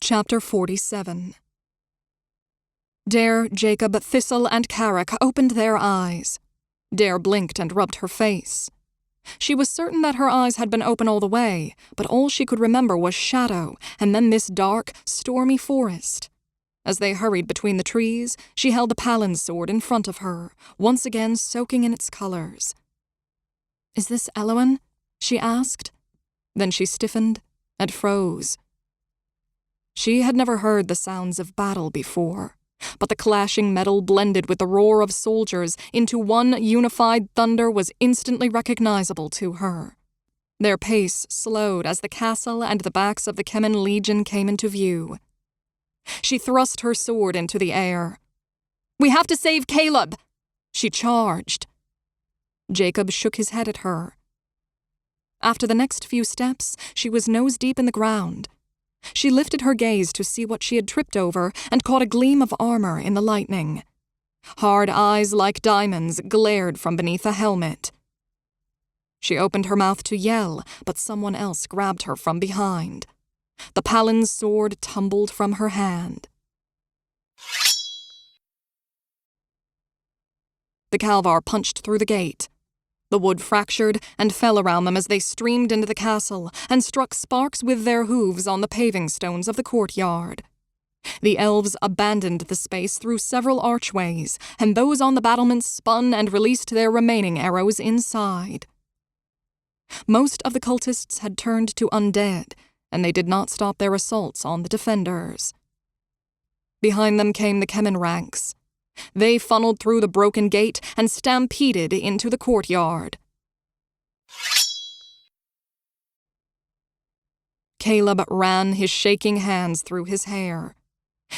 Chapter 47. Dare, Jacob, Thistle, and Carrick opened their eyes. Dare blinked and rubbed her face. She was certain that her eyes had been open all the way, but all she could remember was shadow, and then this dark, stormy forest. As they hurried between the trees, she held the Palin's sword in front of her, once again soaking in its colors. "Is this Elwyn?" she asked. Then she stiffened and froze. She had never heard the sounds of battle before, but the clashing metal blended with the roar of soldiers into one unified thunder was instantly recognizable to her. Their pace slowed as the castle and the backs of the Kelin Legion came into view. She thrust her sword into the air. "We have to save Caleb!" she charged. Jacob shook his head at her. After the next few steps, she was nose-deep in the ground. She lifted her gaze to see what she had tripped over and caught a gleam of armor in the lightning. Hard eyes like diamonds glared from beneath a helmet. She opened her mouth to yell, but someone else grabbed her from behind. The Palin's sword tumbled from her hand. The Calvar punched through the gate. The wood fractured and fell around them as they streamed into the castle and struck sparks with their hooves on the paving stones of the courtyard. The elves abandoned the space through several archways, and those on the battlements spun and released their remaining arrows inside. Most of the cultists had turned to undead, and they did not stop their assaults on the defenders. Behind them came the Kelin ranks. They funneled through the broken gate and stampeded into the courtyard. Caleb ran his shaking hands through his hair.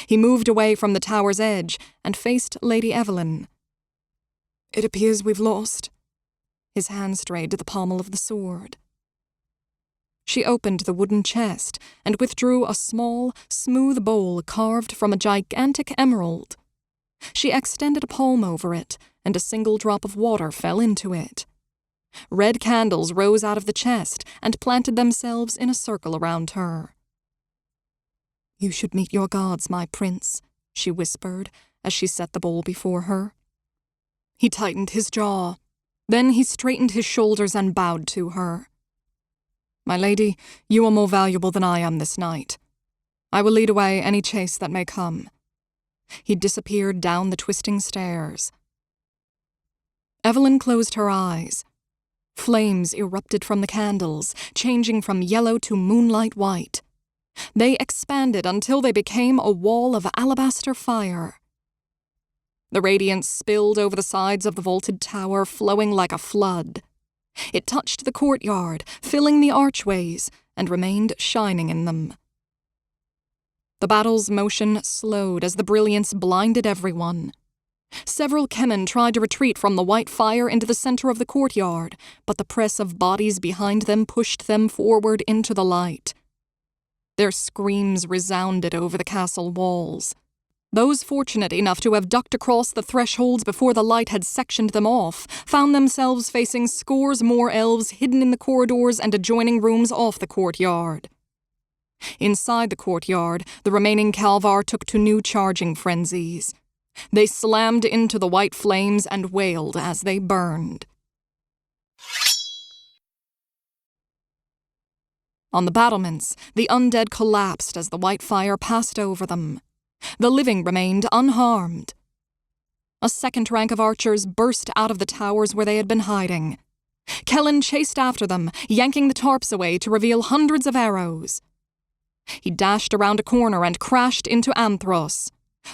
He moved away from the tower's edge and faced Lady Evelyn. "It appears we've lost." His hand strayed to the pommel of the sword. She opened the wooden chest and withdrew a small, smooth bowl carved from a gigantic emerald. She extended a palm over it, and a single drop of water fell into it. Red candles rose out of the chest and planted themselves in a circle around her. "You should meet your gods, my prince," she whispered as she set the bowl before her. He tightened his jaw. Then he straightened his shoulders and bowed to her. "My lady, you are more valuable than I am this night. I will lead away any chase that may come." He disappeared down the twisting stairs. Evelyn closed her eyes. Flames erupted from the candles, changing from yellow to moonlight white. They expanded until they became a wall of alabaster fire. The radiance spilled over the sides of the vaulted tower, flowing like a flood. It touched the courtyard, filling the archways, and remained shining in them. The battle's motion slowed as the brilliance blinded everyone. Several Kelin tried to retreat from the white fire into the center of the courtyard, but the press of bodies behind them pushed them forward into the light. Their screams resounded over the castle walls. Those fortunate enough to have ducked across the thresholds before the light had sectioned them off found themselves facing scores more elves hidden in the corridors and adjoining rooms off the courtyard. Inside the courtyard, the remaining Calvar took to new charging frenzies. They slammed into the white flames and wailed as they burned. On the battlements, the undead collapsed as the white fire passed over them. The living remained unharmed. A second rank of archers burst out of the towers where they had been hiding. Kelin chased after them, yanking the tarps away to reveal hundreds of arrows. He dashed around a corner and crashed into Anthros.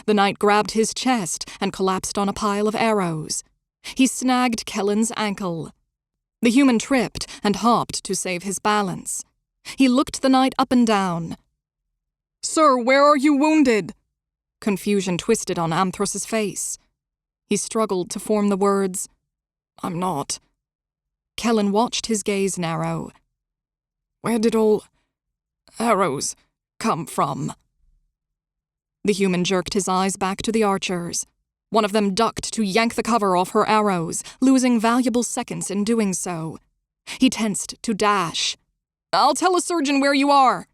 The knight grabbed his chest and collapsed on a pile of arrows. He snagged Kelin's ankle. The human tripped and hopped to save his balance. He looked the knight up and down. "Sir, where are you wounded?" Confusion twisted on Anthros's face. He struggled to form the words, "I'm not." Kelin watched his gaze narrow. "Where did all arrows come from?" The human jerked his eyes back to the archers. One of them ducked to yank the cover off her arrows, losing valuable seconds in doing so. He tensed to dash. "I'll tell a surgeon where you are."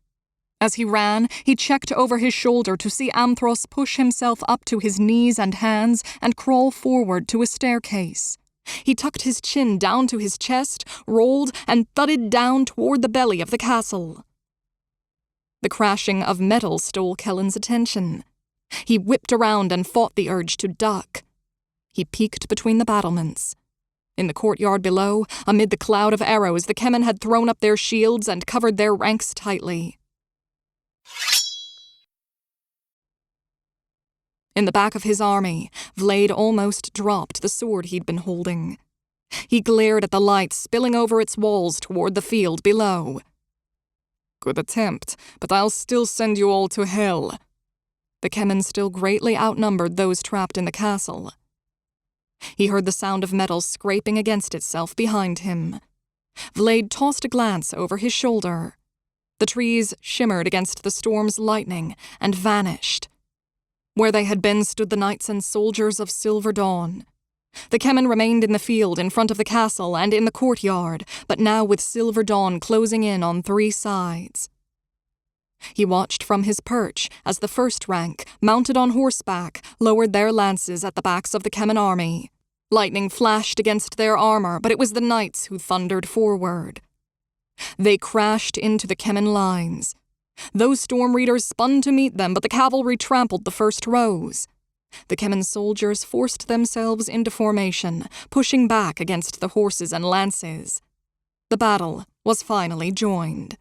As he ran, he checked over his shoulder to see Anthros push himself up to his knees and hands and crawl forward to a staircase. He tucked his chin down to his chest, rolled, and thudded down toward the belly of the castle. The crashing of metal stole Kelin's attention. He whipped around and fought the urge to duck. He peeked between the battlements. In the courtyard below, amid the cloud of arrows, the Kemen had thrown up their shields and covered their ranks tightly. In the back of his army, Vlad almost dropped the sword he'd been holding. He glared at the light spilling over its walls toward the field below. "Good attempt, but I'll still send you all to hell." The Kemen still greatly outnumbered those trapped in the castle. He heard the sound of metal scraping against itself behind him. Vlad tossed a glance over his shoulder. The trees shimmered against the storm's lightning and vanished. Where they had been stood the knights and soldiers of Silver Dawn. The Kemen remained in the field in front of the castle and in the courtyard, but now with Silver Dawn closing in on 3 sides. He watched from his perch as the first rank, mounted on horseback, lowered their lances at the backs of the Kemen army. Lightning flashed against their armor, but it was the knights who thundered forward. They crashed into the Kemen lines. Those storm readers spun to meet them, but the cavalry trampled the first rows. The Kemen soldiers forced themselves into formation, pushing back against the horses and lances. The battle was finally joined.